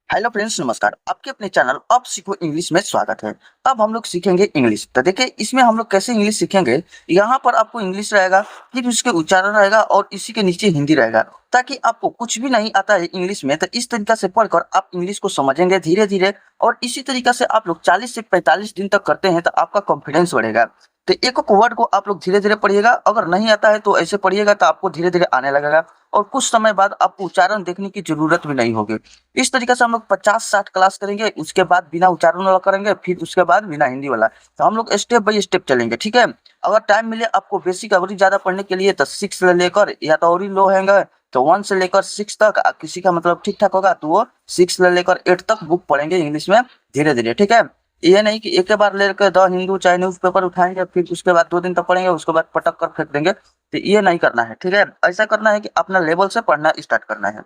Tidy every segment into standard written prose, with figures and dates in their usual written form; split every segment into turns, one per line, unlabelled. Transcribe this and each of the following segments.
Hello friends, नमस्कार। आपके अपने चैनल अब सीखो इंग्लिश में स्वागत है। अब हम लोग सीखेंगे इंग्लिश। तो देखिए, इसमें हम लोग कैसे इंग्लिश सीखेंगे। यहाँ पर आपको इंग्लिश रहेगा, फिर उसके उच्चारण रहेगा और इसी के नीचे हिंदी रहेगा, ताकि आपको कुछ भी नहीं आता है इंग्लिश में तो इस तरीका से पढ़कर आप इंग्लिश को समझेंगे धीरे धीरे। और इसी तरीका से आप लोग 40 से 45 दिन तक करते हैं तो आपका कॉन्फिडेंस बढ़ेगा। तो एक एक वर्ड को आप लोग धीरे धीरे पढ़िएगा। अगर नहीं आता है तो ऐसे पढ़िएगा तो आपको धीरे धीरे आने लगेगा और कुछ समय बाद आपको उच्चारण देखने की जरूरत भी नहीं होगी। इस तरीके से हम लोग 50-60 क्लास करेंगे, उसके बाद बिना उच्चारण वाला करेंगे, फिर उसके बाद बिना हिंदी वाला। तो हम लोग स्टेप बाय स्टेप चलेंगे, ठीक है। अगर टाइम मिले आपको बेसिक और ज्यादा पढ़ने के लिए तो 6 से लेकर या तो और ही लो हैंगे तो 1 से लेकर 6 तक, किसी का मतलब ठीक ठाक होगा तो वो 6 से लेकर 8 तक बुक पढ़ेंगे इंग्लिश में धीरे धीरे, ठीक है। ये नहीं कि एक बार लेकर द हिंदू चाहे न्यूज पेपर उठाएंगे फिर उसके बाद 2 दिन तक पढ़ेंगे उसके बाद पटक कर फेंक देंगे। तो ये नहीं करना है, ठीक है। ऐसा करना है कि अपना लेवल से पढ़ना स्टार्ट करना है।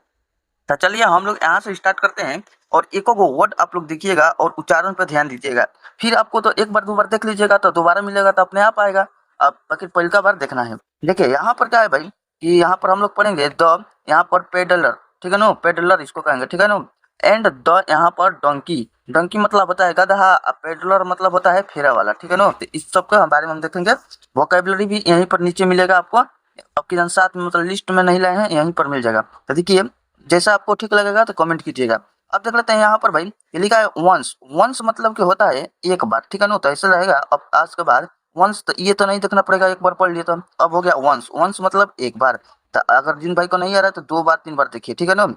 तो चलिए हम लोग यहाँ से स्टार्ट करते हैं। और एको को वर्ड आप लोग देखिएगा और उच्चारण पर ध्यान दीजिएगा। फिर आपको तो एक बार दो बार देख लीजिएगा तो दोबारा मिलेगा तो अपने आप आएगा। अब बाकी पहला बार देखना है। देखिए यहाँ पर क्या है भाई कि यहाँ पर हम लोग पढ़ेंगे द, यहाँ पर पेडलर, ठीक है ना, पेडलर इसको कहेंगे, ठीक है ना। एंड द यहाँ पर डंकी, डंकी मतलब होता है गधा, पेडलर मतलब होता है फेरा वाला, ठीक है ना। तो इस सब के बारे में हम देखेंगे। वोकेबलरी भी यहीं पर नीचे मिलेगा आपको। आपके जन साथ में मतलब लिस्ट में नहीं लाए हैं, यहीं पर मिल जाएगा। तो देखिए जैसा आपको ठीक लगेगा तो कमेंट कीजिएगा। अब देख लेते हैं यहाँ पर भाई ये लिखा है वंस। वंस मतलब कि होता है एक बार, ठीक है ना। तो ऐसे रहेगा। अब आज के बाद वंस तो ये तो नहीं देखना पड़ेगा, एक बार पढ़ लिए तो अब हो गया वंस। वंस मतलब एक बार। तो अगर जिन भाई को नहीं आ रहा है तो 2 बार 3 बार देखिए, ठीक है ना।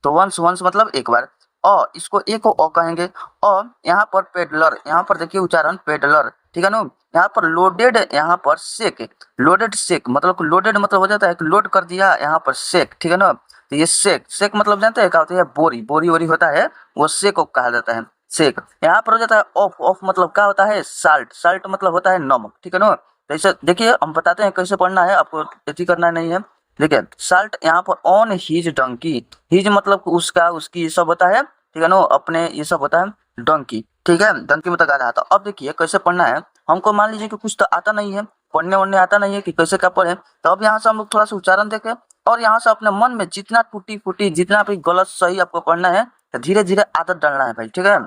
तो वंस वंस मतलब एक बार। इसको एक को कहेंगे। यहाँ पर पेडलर, यहाँ पर देखिए उच्चारण पेडलर, ठीक है ना। यहाँ पर लोडेड, यहाँ पर सेक, लोडेड सेक मतलब लोडेड मतलब हो जाता है कि लोड कर दिया, यहाँ पर सेक, ठीक है ना। तो ये सेक, सेक मतलब जानते हैं क्या होता है, बोरी बोरी वोरी होता है वो सेक को कहा जाता है, सेक। यहाँ पर हो जाता है ऑफ, ऑफ मतलब क्या होता है साल्ट, साल्ट मतलब होता है नमक, ठीक है ना। तो ऐसे देखिए हम बताते हैं कैसे पढ़ना है, आपको ऐसी करना नहीं है। देखिए साल्ट यहाँ पर ऑन हिज डंकी, हिज मतलब उसका उसकी ये सब होता है, ठीक है ना, अपने ये सब होता है डंकी, ठीक है। डंकी मतलब गाधा। तो अब देखिए कैसे पढ़ना है। हमको मान लीजिए कि कुछ तो आता नहीं है, पढ़ने वढ़ने आता नहीं है कि कैसे क्या पढ़े। तो अब यहाँ से हम लोग थोड़ा सा उच्चारण देखें और यहाँ से अपने मन में जितना टूटी फूटी जितना भी गलत सही आपको पढ़ना है तो धीरे धीरे आदत डालना है भाई, ठीक है।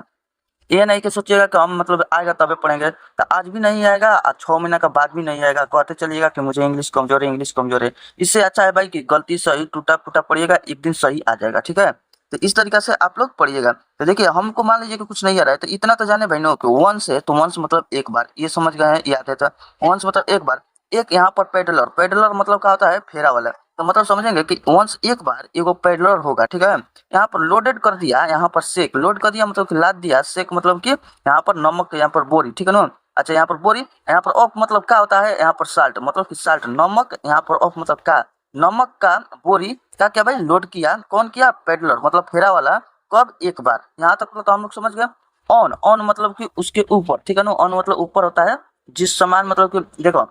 ये नहीं कि सोचिएगा कि हम मतलब आएगा तबे पढ़ेंगे तो आज भी नहीं आएगा और 6 महीना का बाद भी नहीं आएगा, कहते चलिएगा कि मुझे इंग्लिश कमजोर है, इंग्लिश कमजोर है। इससे अच्छा है भाई कि गलती सही टूटा फूटा पढ़िएगा, एक दिन सही आ जाएगा, ठीक है। तो इस तरीका से आप लोग पढ़िएगा। तो देखिए हमको मान लीजिए कि कुछ नहीं आ रहा है तो इतना तो जाने भाई नो कि वंस है तो वंस मतलब एक बार, ये समझ गए हैं, याद है। तो वंस मतलब एक बार। एक यहाँ पर पेडलर, पेडलर मतलब क्या होता है फेरा वाला। तो मतलब समझेंगे कि वंस एक बार एगो पेडलर होगा, ठीक है। यहाँ पर लोडेड कर दिया, यहाँ पर सेक, लोड कर दिया मतलब कि लाद दिया, सेक मतलब कि यहाँ पर नमक, यहाँ पर बोरी, ठीक है ना। अच्छा यहाँ पर बोरी, यहाँ पर ऑफ मतलब क्या होता है, यहाँ पर साल्ट मतलब कि साल्ट नमक, यहाँ पर ऑफ मतलब का नमक का बोरी का क्या भाई लोड किया, कौन किया, पेडलर मतलब फेरा वाला। कब, एक बार। यहाँ तक तो हम लोग समझ गए। ऑन, ऑन मतलब कि उसके ऊपर, ठीक है ना। ऑन मतलब ऊपर होता है जिस समान मतलब कि देखो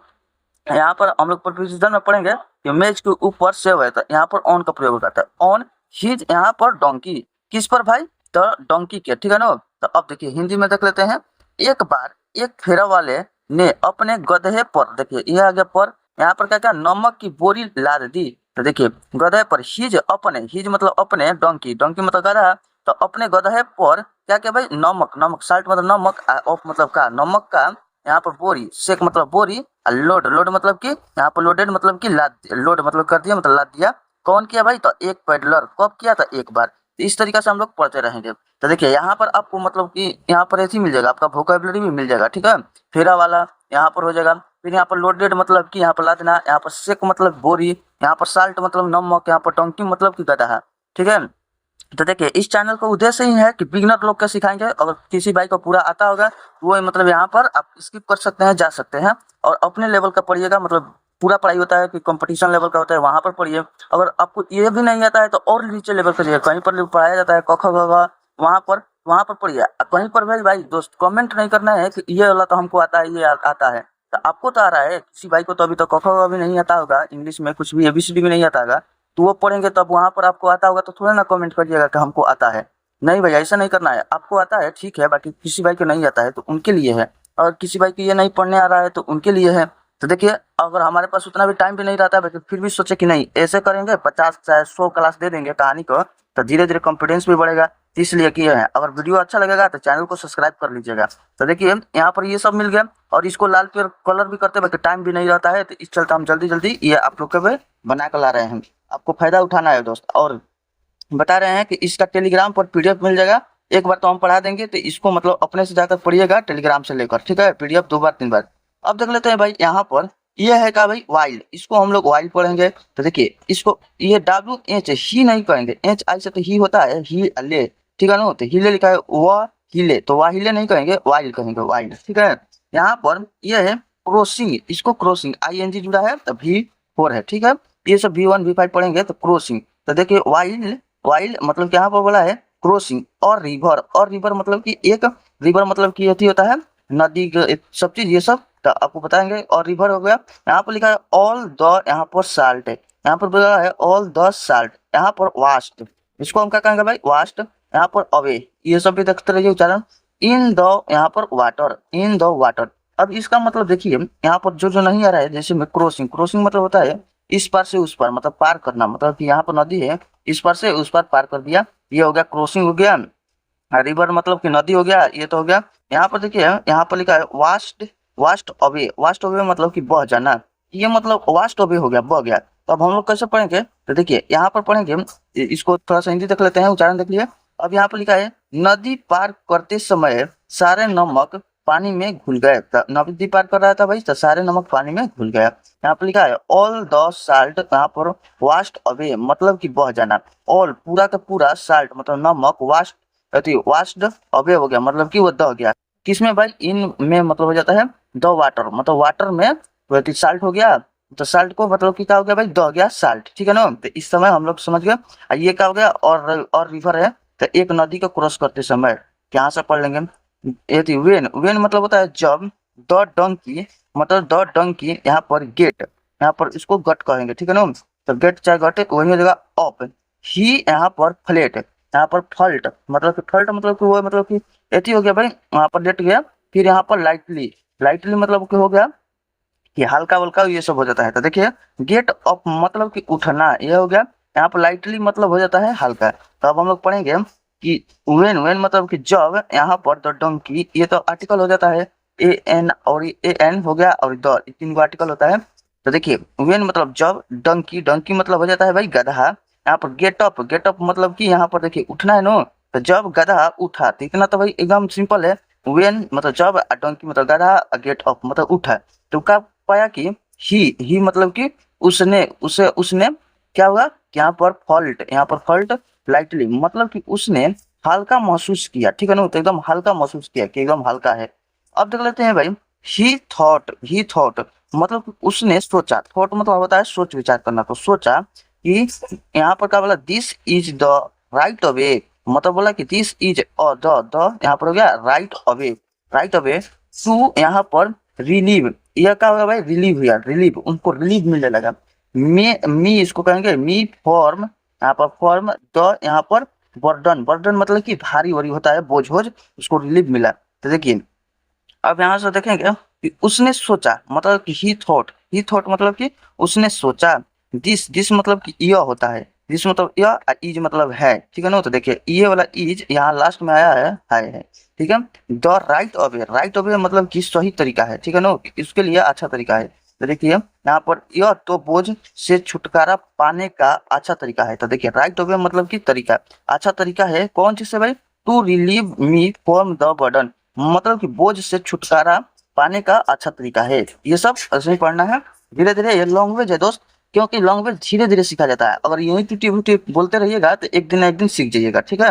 यहाँ पर हम लोग प्रीपोजिशन में पढ़ेंगे कि मेज के ऊपर सेव है तो यहाँ पर ऑन का प्रयोग होता है। ऑन हिज यहाँ पर डोंकी, किस पर भाई, तो डोंकी के, ठीक है ना। तो अब देखिए हिंदी में देख लेते हैं। एक बार एक फेरा वाले ने अपने गधे पर, देखिए ये आगे पर, यहाँ पर क्या क्या नमक की बोरी लाद दी। तो देखिए गधे पर, हिज अपने, हिज मतलब अपने, डोंकी, डोंकी मतलब गधा। तो अपने गधे पर क्या क्या भाई नमक, नमक साल्ट मतलब नमक, ऑफ मतलब का नमक का, यहाँ पर बोरी, सेक मतलब बोरी, और लोड, लोड मतलब कि यहाँ पर लोडेड मतलब कि लाद, लोड मतलब कर दिया मतलब लाद दिया। कौन किया भाई, तो एक पेडलर, कब किया था, एक बार। तो इस तरीके से हम लोग पढ़ते रहेंगे। तो देखिए यहाँ पर आपको मतलब कि यहाँ पर ऐसे ही मिल जाएगा, आपका वोकेबलरी भी मिल जाएगा, ठीक है। फेरा वाला यहाँ पर हो जाएगा। फिर यहाँ पर लोडेड मतलब कि यहाँ पर लादना, यहाँ पर सेक मतलब बोरी, यहाँ पर साल्ट मतलब नमक, यहाँ पर टंकी मतलब कि गधा, ठीक है। तो देखिए इस चैनल का उद्देश्य ही है कि बिगिनर लोग को सिखाएंगे। अगर किसी भाई को पूरा आता होगा वो मतलब यहाँ पर आप स्किप कर सकते हैं, जा सकते हैं और अपने लेवल का पढ़िएगा। मतलब पूरा पढ़ाई होता है कि कंपटीशन लेवल का होता है, वहाँ पर पढ़िए। अगर आपको ये भी नहीं आता है तो और नीचे लेवल का कहीं पर पढ़ाया जाता है क ख ग घ, वहाँ पर पढ़िए। कहीं पर भाई दोस्त कमेंट नहीं करना है कि ये वाला तो हमको आता है, ये आता है। तो आपको तो आ रहा है, किसी भाई को तो अभी तो क ख ग भी नहीं आता होगा, इंग्लिश में कुछ भी ABCD भी नहीं आता होगा, तो वो पढ़ेंगे तब वहाँ पर आपको आता होगा तो थोड़ा ना कमेंट करिएगा कि हमको आता है। नहीं भैया ऐसा नहीं करना है, आपको आता है ठीक है, बाकी किसी भाई को नहीं आता है तो उनके लिए है। और किसी भाई को ये नहीं पढ़ने आ रहा है तो उनके लिए है। तो देखिए अगर हमारे पास उतना भी टाइम भी नहीं रहता है फिर भी सोचे कि नहीं ऐसे करेंगे 50 चाहे 100 क्लास दे देंगे कहानी को, तो धीरे धीरे कॉन्फिडेंस भी बढ़ेगा। तो इसलिए किए हैं। अगर वीडियो अच्छा लगेगा तो चैनल को सब्सक्राइब कर लीजिएगा। तो देखिए यहाँ पर ये सब मिल गया, और इसको लाल पे कलर भी करते वक्त टाइम भी नहीं रहता है, तो इस चलते हम जल्दी जल्दी ये आप लोग के लिए बना कर ला रहे हैं। आपको फायदा उठाना है दोस्त, और बता रहे हैं कि इसका टेलीग्राम पर पीडीएफ मिल जाएगा। एक बार तो हम पढ़ा देंगे, तो इसको मतलब अपने से जाकर पढ़िएगा टेलीग्राम से लेकर, ठीक है। पीडीएफ 2 बार 3 बार। अब देख लेते हैं भाई यहाँ पर ये है क्या भाई, वाइल्ड। इसको हम लोग वाइल्ड पढ़ेंगे। तो देखिए इसको ये WH ही नहीं कहेंगे, HI से तो ही होता है, ही ले, ठीक है ना। तो हिले लिखा है वह हिले, तो वह हिले नहीं कहेंगे, वाइल्ड कहेंगे, वाइल्ड, ठीक है। यहाँ पर यह है क्रॉसिंग, इसको क्रॉसिंग ING जुड़ा है तो V4 है, ठीक है। ये सब V1 V5 पढ़ेंगे तो क्रॉसिंग। तो देखिए वाइल्ड, वाइल्ड मतलब कि यहाँ पर बोला है क्रॉसिंग। और रिवर मतलब कि एक, रिवर मतलब कि यही होता है नदी सब चीज, ये सब तो आपको बताएंगे। और रिवर हो गया, यहाँ पर लिखा है ऑल द, यहाँ पर साल्ट है, यहाँ पर बोला है ऑल द साल्ट, यहाँ पर वास्ट, इसको हम क्या कहेंगे भाई, वास्ट। यहाँ पर अवे, ये सब भी देखते रहिए उच्चारण। इन द, यहाँ पर वाटर, इन द वाटर। अब इसका मतलब देखिए यहाँ पर जो जो नहीं आ रहा है, जैसे में क्रॉसिंग, क्रॉसिंग मतलब होता है इस पार से उस पार, मतलब पार करना, मतलब कि यहाँ पर नदी है, इस पार से उस पार पार कर दिया, ये हो गया क्रॉसिंग हो गया। रिवर मतलब कि नदी हो गया, ये तो हो गया। यहाँ पर देखिए यहाँ पर लिखा है vast, vast away, vast away मतलब कि बह जाना, ये मतलब वास्ट अवे हो गया, बह गया। तो अब हम लोग कैसे पढ़ेंगे, तो देखिए यहाँ पर पढ़ेंगे, इसको थोड़ा सा हिंदी देख लेते हैं, उच्चारण देख लिया। अब यहाँ पर लिखा है नदी पार करते समय सारे नमक पानी में घुल गए। तो नदी पार कर रहा था भाई, तो सारे नमक पानी में घुल गया। यहाँ पर लिखा है ऑल द साल्ट, यहाँ पर वास्ट अवे मतलब कि बह जाना, ऑल पूरा का पूरा, साल्ट मतलब नमक, वास्ट वास्ट अवे हो गया मतलब कि वो दह गया। किसमें भाई, इन में मतलब हो जाता है द वाटर, मतलब वाटर में साल्ट हो गया, तो साल्ट को मतलब कि क्या हो गया भाई, दह गया साल्ट, ठीक है ना। तो इस समय हम लोग समझ गए। ये क्या हो गया, और रिवर है, तो एक नदी को क्रॉस करते समय यहाँ से पढ़ लेंगे। ये थी वेन, वेन मतलब होता है जब। द डंकी मतलब द डंकी, यहाँ पर गेट, यहाँ पर इसको गट कहेंगे, ठीक है ना। तो गेट चाहे गट वही हो जाएगा अप। ही यहाँ पर फ्लेट, यहाँ पर फल्ट मतलब कि फल्ट मतलब कि वो मतलब कि एथी हो गया भाई, वहाँ पर लेट गया। फिर यहाँ पर लाइटली, लाइटली मतलब कि हो गया कि हल्का वल्का ये सब हो जाता है। तो देखिए गेट अप मतलब कि उठना, ये हो गया। यहाँ पर लाइटली मतलब हो जाता है हल्का। तो अब हम लोग पढ़ेंगे कि वेन, वेन मतलब कि जब, यहाँ पर द डंकी, ये तो आर्टिकल हो जाता है AN, और AN हो गया, और द, तीन गो आर्टिकल होता है। तो देखिए वेन मतलब जब, डंकी, डंकी मतलब हो जाता है भाई गधा। यहाँ पर गेट अप, गेट अप मतलब कि यहाँ पर देखिए उठना है नो, तो जब गधा उठा, तो इतना तो भाई एकदम सिंपल है। वेन मतलब जब, डंकी मतलब गधा, गेट अप मतलब उठा। तो क्या पाया कि ही मतलब कि उसने, उसे, उसने क्या हुआ, यहाँ पर फॉल्ट, यहाँ पर फॉल्ट लाइटली मतलब कि उसने हल्का महसूस किया, ठीक है ना। तो एकदम हल्का महसूस किया कि एकदम हल्का है। अब देख लेते हैं भाई, ही थॉट, ही थॉट मतलब कि उसने सोचा, थॉट मतलब होता है सोच विचार करना, तो सोचा कि यहाँ पर क्या बोला, this is the right away, मतलब बोला कि दिस इज द यहाँ पर हो गया right away, right away to, यहाँ पर रिलीव, यह क्या होगा भाई, रिलीव हुआ, रिलीव, उनको रिलीव मिलने लगा। मी इसको कहेंगे मी फॉर्म, यहाँ पर फॉर्म द, यहाँ पर बर्डन, बर्डन मतलब कि भारी वरी होता है, बोझ बोझ, उसको रिलीफ मिला। तो देखिए अब यहाँ से देखेंगे कि उसने सोचा मतलब कि ही थॉट, ही थॉट मतलब कि उसने सोचा। दिस मतलब कि यह होता है, दिस मतलब यह, इज मतलब है, ठीक है ना। तो देखिए ये वाला इज यहाँ लास्ट में आया है, ठीक है। The right away, right away मतलब कि सही तरीका है, ठीक है ना, इसके लिए अच्छा तरीका है। तो देखिए यहाँ पर यह तो बोझ से छुटकारा पाने का अच्छा तरीका है। तो देखिए राइट अवे मतलब कि तरीका, अच्छा तरीका है, कौन चीज से भाई, to relieve me from the burden, मतलब कि बोझ से छुटकारा पाने का अच्छा तरीका है। ये सब ऐसे ही पढ़ना है, धीरे धीरे। ये लैंग्वेज है दोस्त, क्योंकि लैंग्वेज धीरे धीरे सीखा जाता है। अगर यूं ही टूटी फूटी बोलते रहिएगा तो एक दिन ना एक दिन सीख जाइएगा, ठीक है।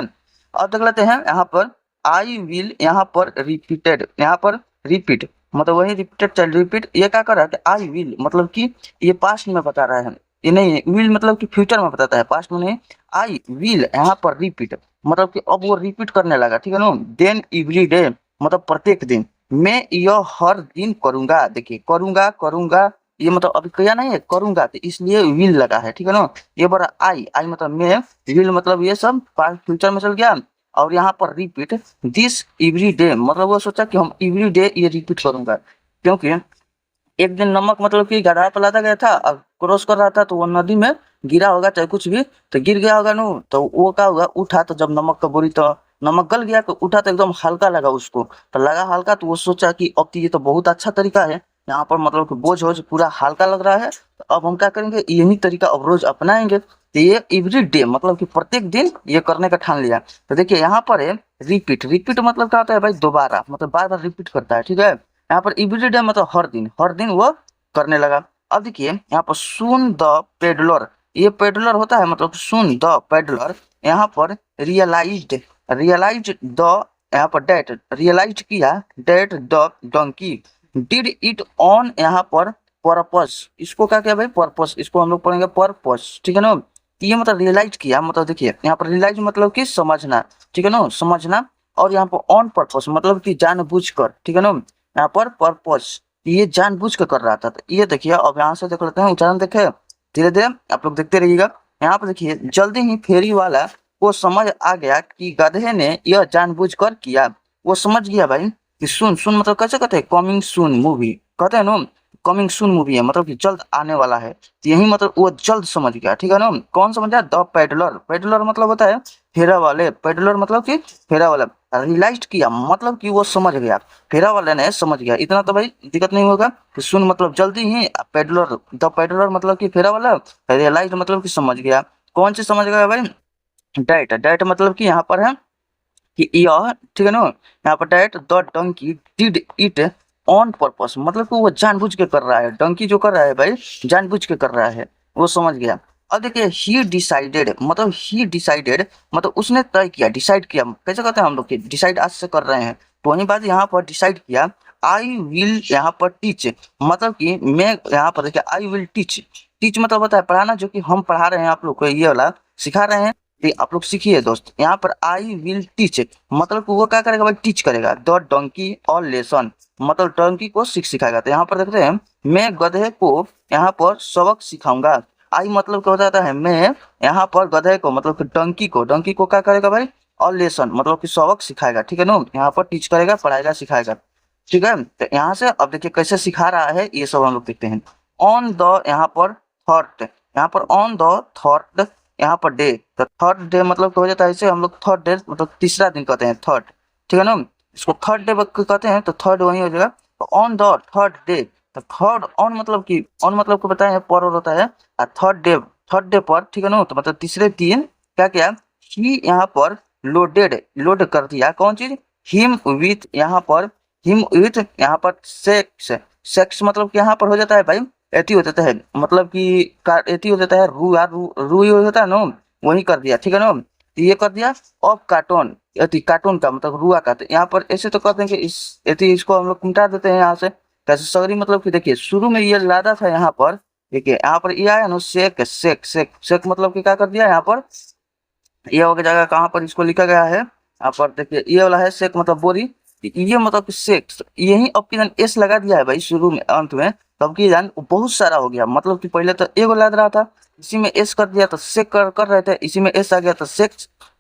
अब देख लेते हैं यहाँ पर आई विल, यहाँ पर रिपीटेड, यहाँ पर रिपीट मतलब वही रिपीटेड चाइल्ड रिपीट, ये क्या कर रहा है, आई विल मतलब कि ये पास्ट में बता रहा है, ये नहीं विल मतलब कि फ्यूचर में बताता है, पास्ट में नहीं। आई विल यहाँ पर रिपीट मतलब कि अब वो रिपीट करने लगा, ठीक है ना। देन एवरी डे मतलब प्रत्येक दिन, मैं यह हर दिन करूंगा, देखिए करूंगा, करूंगा ये मतलब अभी किया नहीं है, करूंगा, तो इसलिए विल लगा है, ठीक है ना। ये बड़ा आई, आई मतलब मैं, विल मतलब ये सब पास्ट फ्यूचर में चल गया। और यहाँ पर रिपीट दिस एवरी डे मतलब वो सोचा कि हम एवरी डे ये रिपीट करूंगा, क्योंकि एक दिन नमक मतलब कि गधा पलाता गया था, अब क्रॉस कर रहा था तो वो नदी में गिरा होगा चाहे कुछ भी, तो गिर गया होगा नु, तो वो क्या होगा, उठा तो जब नमक का बोरी तो नमक गल गया, तो उठा तो एकदम हल्का लगा उसको, तो लगा हल्का, तो वो सोचा कि अब तो ये तो बहुत अच्छा तरीका है, यहाँ पर मतलब कि बोझ वोझ पूरा हल्का लग रहा है, तो अब हम क्या करेंगे, यही तरीका अब रोज अपनाएंगे। तो ये एवरी डे मतलब कि प्रत्येक दिन ये करने का ठान लिया। तो देखिए यहाँ पर है रिपीट, रिपीट मतलब क्या होता है भाई, दोबारा, मतलब बार बार रिपीट करता है, ठीक है। यहाँ पर एवरी डे मतलब हर दिन वो करने लगा। अब देखिए यहाँ पर सुन द पेडलर, ये पेडलर होता है मतलब सुन द पेडलर, यहाँ पर रियलाइज्ड, रियलाइज्ड द, यहाँ पर डेट रियलाइज किया, that the donkey did it on, यहाँ पर पर्पस, इसको क्या किया भाई, पर्पस, इसको हम लोग पढ़ेंगे पर्पस, ठीक है ना। ये मतलब रियलाइज किया, मतलब देखिए यहाँ पर रियलाइज मतलब कि समझना, ठीक है ना, समझना, और यहाँ पर ऑन पर्पस मतलब कि जानबूझकर, ठीक है ना, यहाँ पर पर्पस, ये जानबूझ कर कर रहा था। तो ये देखिए अब यहाँ से देख लेते हैं उच्चारण, देखे धीरे धीरे आप लोग देखते रहिएगा। यहाँ पर देखिए जल्दी ही फेरी वाला को समझ आ गया कि गधे ने यह जानबूझकर किया। वो समझ गया भाई कि सुन, सुन मतलब कैसे कहते हैं, कमिंग सून मूवी कहते हैं ना, कमिंग सून मूवी है मतलब कि जल्द आने वाला है, तो यही मतलब वो जल्द समझ गया, ठीक है ना। कौन समझ गया, द पेडलर, पेडलर मतलब होता है फेरा वाले, पेडलर मतलब कि फेरा वाला, रियलाइज किया मतलब कि वो समझ गया, फेरा वाले ने समझ गया, इतना तो भाई दिक्कत नहीं होगा कि सुन मतलब जल्दी ही, पेडलर, द पेडलर मतलब कि फेरा वाला, रियलाइज मतलब कि समझ गया, कौन से समझ गया भाई, डेट, डेट मतलब कि यहाँ पर है कि यह, ठीक है ना, यहाँ पर that the donkey did it on purpose मतलब कि वो जानबूझ के कर रहा है, डंकी जो कर रहा है भाई जानबूझ के कर रहा है, वो समझ गया। अब देखिए ही डिसाइडेड मतलब ही डिसाइडेड मतलब उसने तय किया, डिसाइड किया कैसे कहते हैं हम लोग कि डिसाइड आज से कर रहे हैं, तो वही बात यहाँ पर डिसाइड किया, आई विल यहाँ पर टीच मतलब कि मैं, यहाँ पर देखिए आई विल टीच, टीच मतलब होता है पढ़ाना, जो कि हम पढ़ा रहे हैं आप लोग को, ये वाला सिखा रहे हैं, ये आप लोग सीखिए दोस्त। यहाँ पर आई विल टीच मतलब कि वो क्या करेगा भाई, टीच करेगा, द डंकी और लेसन मतलब डंकी को सिखाएगा। तो यहाँ पर देखते हैं मैं गधे को यहाँ पर सबक सिखाऊंगा, आई मतलब क्या होता है मैं, यहाँ पर गधे को मतलब कि डंकी को क्या करेगा भाई, और लेसन मतलब कि सबक सिखाएगा, ठीक है ना, यहाँ पर टीच करेगा, पढ़ाएगा, सिखाएगा, ठीक है। तो यहाँ से अब देखिए कैसे सिखा रहा है ये सब हम लोग देखते हैं। ऑन द यहाँ पर थॉट, यहाँ पर ऑन द थॉट, यहाँ पर डे, तो थर्ड डे मतलब हो जाता है इसे हम लोग थर्ड डे मतलब तीसरा दिन कहते हैं थर्ड, ठीक है ना, इसको थर्ड डे कहते हैं, तो थर्ड वही हो जाएगा। तो ऑन द थर्ड डे, तो थर्ड ऑन मतलब कि ऑन मतलब को बताए पर होता है, और थर्ड डे पर, ठीक है ना, तो मतलब तीसरे दिन क्या किया, ही यहाँ पर लोडेड, लोड कर दिया कौन चीज, हिम विथ, यहाँ पर हिम विथ, यहाँ पर सेक्स, सेक्स मतलब कि यहाँ पर हो जाता है भाई एती हो जाता है मतलब कि एती हो जाता है रू, यार रू ही हो जाता है ना, वही कर दिया, ठीक है ना, तो ये कर दिया। अब कार्टून, एती कार्टून का मतलब रुआ का, तो यहाँ पर ऐसे तो कर देंगे इस एती, इसको हम लोग मिटा देते हैं यहाँ से, कैसे सगरी मतलब कि देखिए शुरू में ये लादा था यहाँ पर, देखिए यहाँ पर ये आया ना शेक, शेक शेक शेक मतलब कि क्या कर दिया यहाँ पर, ये वाली जगह कहाँ पर इसको लिखा गया है, यहाँ पर देखिए ये वाला है शेक मतलब बोरी, ये मतलब कि शेक, यही अब की जान एस लगा दिया है भाई शुरू में अंत में, तब की जान बहुत सारा हो गया, मतलब कि पहले तो एगो लग रहा था, इसी में एस कर दिया तो शेक कर रहे थे, इसी में एस आ गया तो शेक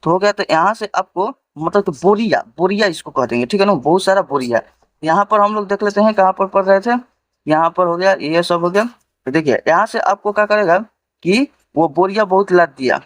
तो हो गया। तो यहाँ से आपको मतलब कि बोरिया, बोरिया इसको कह देंगे, ठीक है ना, बहुत सारा बोरिया। यहाँ पर हम लोग देख लेते हैं कहाँ पर पढ़ रहे थे, यहाँ पर हो गया ये सब हो गया। तो देखिए यहाँ से आपको क्या करेगा कि वो बोरिया बहुत लाद दिया,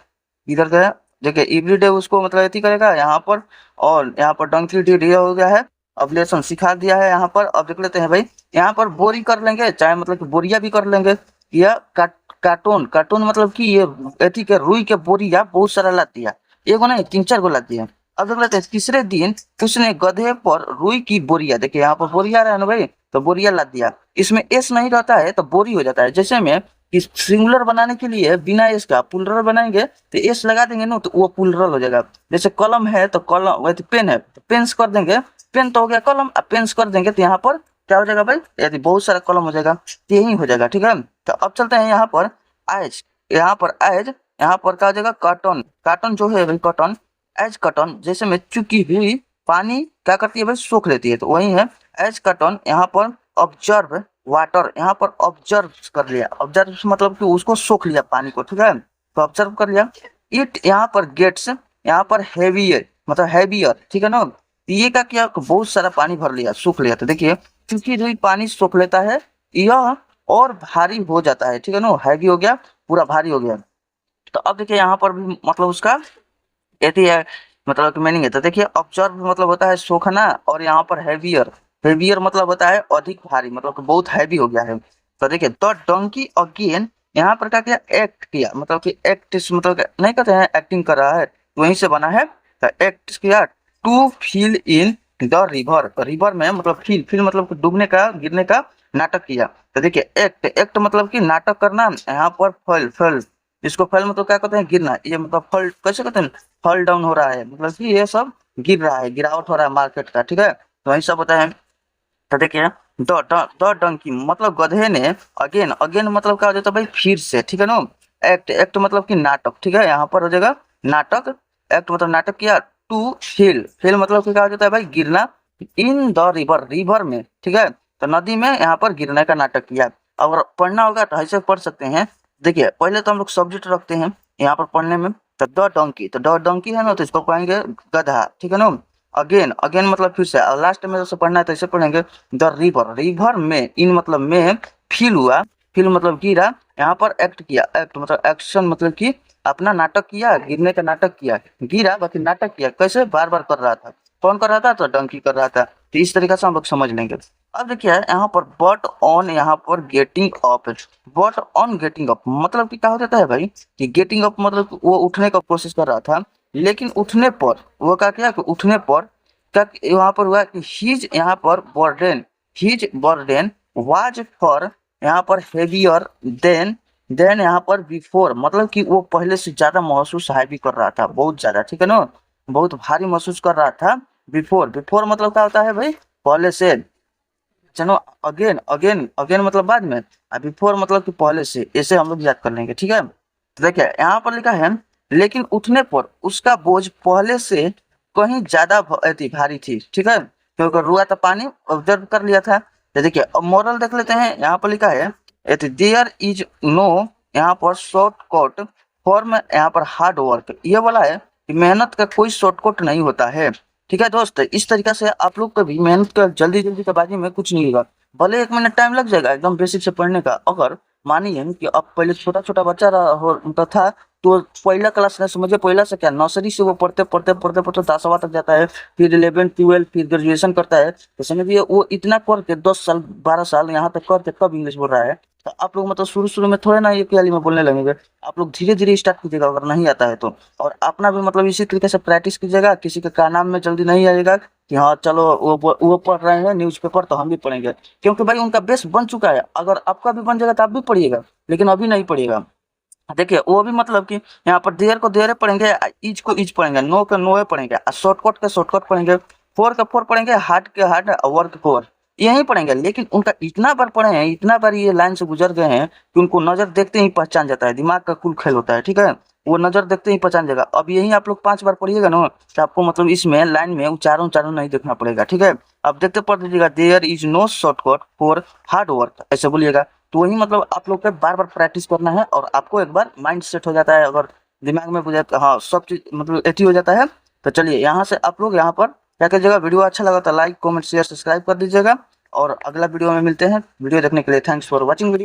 इधर का देखिए एवरीडे उसको मतलब एथी करेगा यहाँ पर, और यहाँ पर डंकी डी डी हो गया है, अब लेसन सिखा दिया है यहाँ पर। अब देख लेते हैं भाई यहाँ पर बोरी कर लेंगे, चाहे मतलब कि बोरिया भी कर लेंगे, या कार्टून, कार्टून मतलब कि ये एथी के रुई के बोरिया बहुत सारा ला दिया, एगो नहीं तीन चार गो ला दिया। अब देख लेते हैं तीसरे दिन उसने गधे पर रुई की बोरिया, देखिए यहाँ पर बोरिया रहा है ना भाई, तो बोरिया ला दिया, इसमें एस नहीं रहता है तो बोरी हो जाता है, जैसे में इस सिंगुलर बनाने के लिए बिना एस का पुलरल बनाएंगे तो एस लगा देंगे ना, तो वो पुलरल हो जाएगा। जैसे कलम है तो कलम, वैसे पेन है तो पेन्स कर देंगे, पेन तो हो गया कलम, अब पेन्स कर देंगे तो यहाँ पर क्या हो जाएगा भाई, यदि बहुत सारा कलम हो जाएगा तो यही हो जाएगा, ठीक है। तो अब चलते हैं यहाँ पर एज, यहाँ पर एज, यहाँ पर क्या हो जाएगा कॉटन, कॉटन जो है भाई कॉटन, एज कॉटन जैसे में चुकी हुई पानी क्या करती है भाई, सोख लेती है, तो वही है एज कॉटन। यहाँ पर ऑब्जर्व वाटर, यहाँ पर ऑब्जर्व कर लिया, ऑब्जर्व मतलब कि उसको सोख लिया पानी को, ठीक है, तो ऑब्जर्व कर लिया। इट यहाँ पर गेट्स, यहाँ पर हैवियर मतलब हैवियर, ठीक है ना, ये का क्या बहुत सारा पानी भर लिया, सूख लिया। तो देखिए क्योंकि जो पानी सोख लेता है, यह और भारी हो जाता है, ठीक है ना, हैवी हो गया, पूरा भारी हो गया। तो अब देखिए यहाँ पर भी मतलब उसका यदि है मतलब कि मीनिंग है। तो देखिए ऑब्जर्व मतलब होता है सोखना, और यहाँ पर हैवियर, हैवियर मतलब होता है अधिक भारी, मतलब कि बहुत हैवी हो गया है। तो देखिए द डंकी अगेन, यहाँ पर क्या किया, एक्ट किया, मतलब कि एक्ट मतलब नहीं कहते हैं एक्टिंग कर रहा है, वहीं से बना है। तो एक्ट किया to fell in the river, river में मतलब फील, फील मतलब कि डूबने का, गिरने का नाटक किया। तो देखिए एक्ट, एक्ट मतलब कि नाटक करना, यहाँ पर फल, फल, इसको फल मतलब क्या कहते हैं, गिरना, ये मतलब फल कैसे कहते हैं, फॉल डाउन हो रहा है, मतलब कि ये सब गिर रहा है, गिरावट हो रहा है मार्केट का, ठीक है। तो वही सब होता है। तो देखिए द डंकी मतलब गधे ने, अगेन, अगेन मतलब क्या हो जाता है भाई, फिर से, ठीक है ना। एक्ट, एक्ट मतलब कि नाटक, ठीक है, यहाँ पर हो जाएगा नाटक। एक्ट मतलब नाटक किया। टू फेल, फेल मतलब कि क्या हो जाता है भाई, गिरना। इन द रिवर, रिवर में, ठीक है, तो नदी में यहाँ पर गिरने का नाटक किया। अगर पढ़ना होगा तो ऐसे पढ़ सकते हैं। देखिए पहले तो हम लोग सब्जेक्ट रखते हैं यहाँ पर पढ़ने में। तो द डंकी, तो ड डंकी है ना, तो इसको पढ़ेंगे गधा, ठीक है ना। अगेन, अगेन मतलब फिर से, और लास्ट में जैसे पढ़ना है तो ऐसे पढ़ेंगे द रिवर, रिवर में, इन मतलब में, फील हुआ, फील मतलब गिरा, यहाँ पर एक्ट किया, एक्ट मतलब एक्शन मतलब कि अपना नाटक किया, गिरने का नाटक किया, गिरा बाकी नाटक किया, कैसे, बार बार कर रहा था। कौन कर रहा था, तो डंकी कर रहा था। तो इस तरीके से हम लोग समझ लेंगे। अब देखिए यहाँ पर बट ऑन, यहाँ पर getting up, but on getting up मतलब कि क्या हो जाता है भाई, कि गेटिंग अप मतलब वो उठने का कोशिश कर रहा था, लेकिन उठने पर वो क्या किया, कि उठने पर क्या यहाँ पर हुआ कि हीज, यहाँ पर burden, his burden was far, यहाँ पर हेवियर देन यहाँ पर बिफोर, मतलब कि वो पहले से ज्यादा महसूस हैवी कर रहा था, बहुत ज्यादा, ठीक है ना, बहुत भारी महसूस कर रहा था। बिफोर, बिफोर मतलब क्या होता है भाई, पहले से। चलो अगेन, अगेन, अगेन मतलब बाद में, और बिफोर मतलब कि पहले से, ऐसे हम लोग याद कर लेंगे, ठीक है। तो देखिए यहाँ पर लिखा है, लेकिन उठने पर उसका बोझ पहले से कहीं ज्यादा भारी थी, ठीक है, क्योंकि रुआ था पानी, ऑब्जर्व कर लिया था। तो देखिए अब मॉरल देख लेते हैं, यहाँ पर लिखा है देयर इज नो, यहाँ पर शॉर्टकट फॉर्म, यहाँ पर हार्ड वर्क, ये वाला है कि मेहनत का कोई शॉर्टकट नहीं होता है, ठीक है दोस्त। इस तरीके से आप लोग कभी मेहनत कर, जल्दी जल्दी बाजी में कुछ नहीं होगा, भले 1 मिनट टाइम लग जाएगा एकदम बेसिक से पढ़ने का। अगर मानिए कि अब पहले छोटा छोटा बच्चा होता था, तो पहला क्लास में समझे, पहला से क्या, नर्सरी से वो पढ़ते पढ़ते पढ़ते पढ़ते 10वां तक जाता है, फिर 11 12 फिर ग्रेजुएशन करता है, तो समझिए वो इतना करके 10 साल 12 साल यहाँ तक करके कब इंग्लिश बोल रहा है। तो आप लोग मतलब शुरू शुरू में थोड़े ना ये प्याली में बोलने लगेंगे, आप लोग धीरे धीरे स्टार्ट कीजिएगा अगर नहीं आता है तो। और अपना भी मतलब इसी तरीके से प्रैक्टिस कीजिएगा, किसी के का नाम में जल्दी नहीं आएगा कि हाँ चलो वो पढ़ रहे हैं न्यूज़पेपर तो हम भी पढ़ेंगे, क्योंकि भाई उनका बेस बन चुका है। अगर आपका भी बन जाएगा तो आप भी पढ़िएगा, लेकिन अभी नहीं पढ़िएगा। देखिए वो भी मतलब कि यहाँ पर देयर को देयर पढ़ेंगे, इज को इज पढ़ेंगे, नो का नो पढ़ेंगे, शॉर्टकट का शॉर्टकट पढ़ेंगे, फोर का फोर पढ़ेंगे, हार्ड के हार्ड, वर्क को वर्क, यही पढ़ेंगे। लेकिन उनका इतना बार पढ़े हैं, इतना बार ये लाइन से गुजर गए हैं कि उनको नजर देखते ही पहचान जाता है, दिमाग का कुल खेल होता है, ठीक है, वो नजर देखते ही पहचान जाएगा। अब यही आप लोग 5 बार पढ़िएगा ना, तो आपको मतलब इसमें लाइन में उच्चारण उच्चारण नहीं देखना पड़ेगा, ठीक है। अब देखते पढ़ लीजिएगा, there is no shortcut for hard work, ऐसे बोलिएगा। तो वही मतलब आप लोग को बार बार प्रैक्टिस करना है, और आपको एक बार माइंड सेट हो जाता है, अगर दिमाग में बुझाता, हाँ सब चीज मतलब एटी हो जाता है। तो चलिए यहाँ से आप लोग यहाँ पर क्या कीजिएगा, वीडियो अच्छा लगा तो लाइक कमेंट शेयर सब्सक्राइब कर दीजिएगा, और अगला वीडियो में मिलते हैं। वीडियो देखने के लिए थैंक्स फॉर वॉचिंग वीडियो।